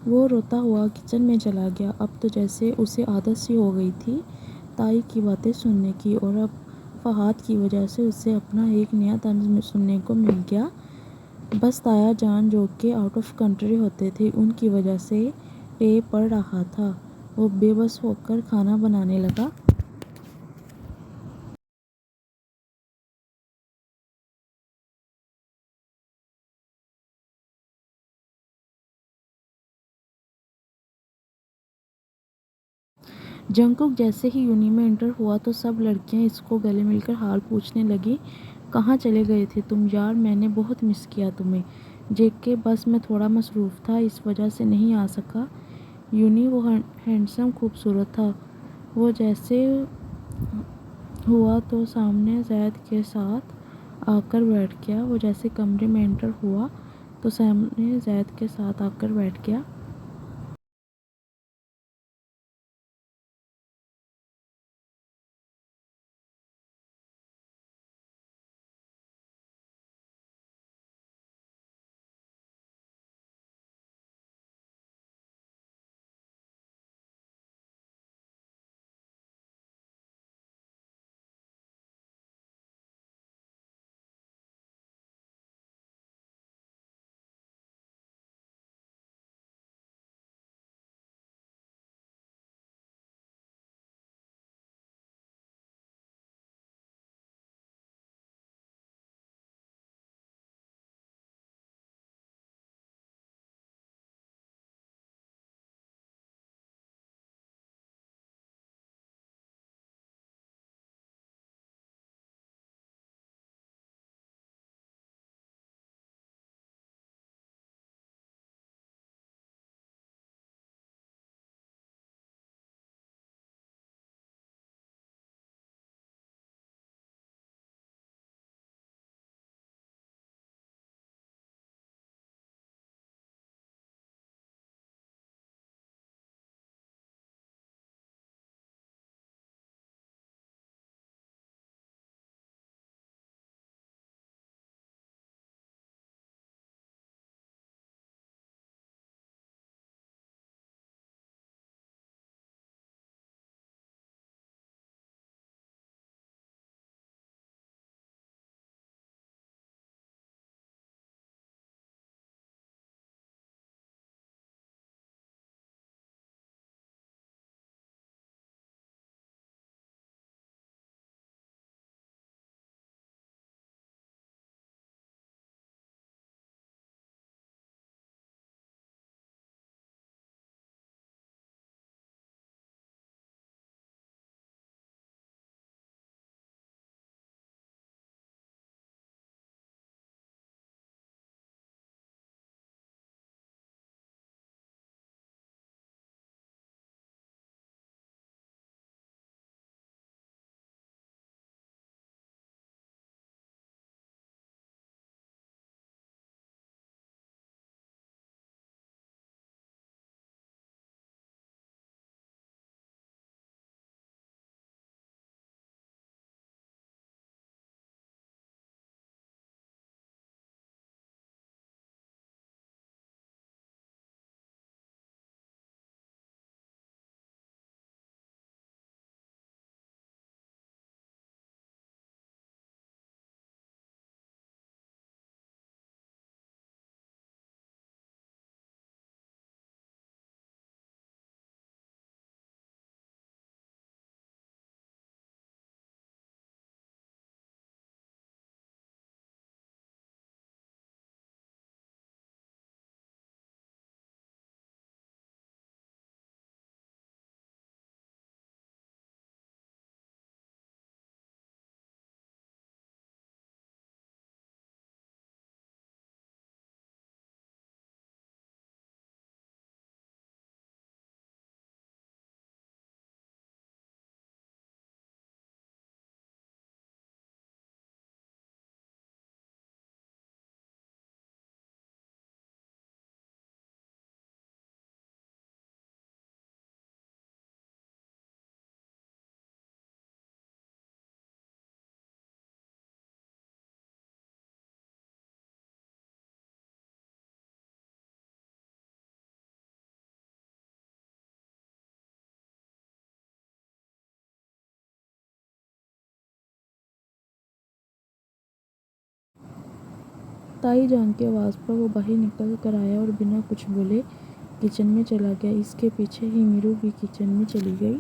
वो रोता हुआ किचन में चला गया। अब तो जैसे उसे आदत सी हो गई थी ताई की बातें सुनने की, और अब फहाद की वजह से उसे अपना एक नया तंज सुनने को मिल गया। बस ताया जान जो कि आउट ऑफ कंट्री होते थे, उनकी वजह से टेप पड़ रहा था। वो बेबस होकर खाना बनाने लगा। जंगकुक जैसे ही यूनी में एंटर हुआ तो सब लड़कियां इसको गले मिलकर हाल पूछने लगी। कहाँ चले गए थे तुम यार, मैंने बहुत मिस किया तुम्हें। जेके बस मैं थोड़ा मसरूफ़ था, इस वजह से नहीं आ सका। यूनी वो हैंडसम खूबसूरत था। वो जैसे हुआ तो सामने जैद के साथ आकर बैठ गया। वो जैसे कमरे में एंटर हुआ तो सामने जैद के साथ आकर बैठ गया। ताई जान की आवाज़ पर वो बाहर निकल कर आया और बिना कुछ बोले किचन में चला गया। इसके पीछे ही मीरू भी किचन में चली गई।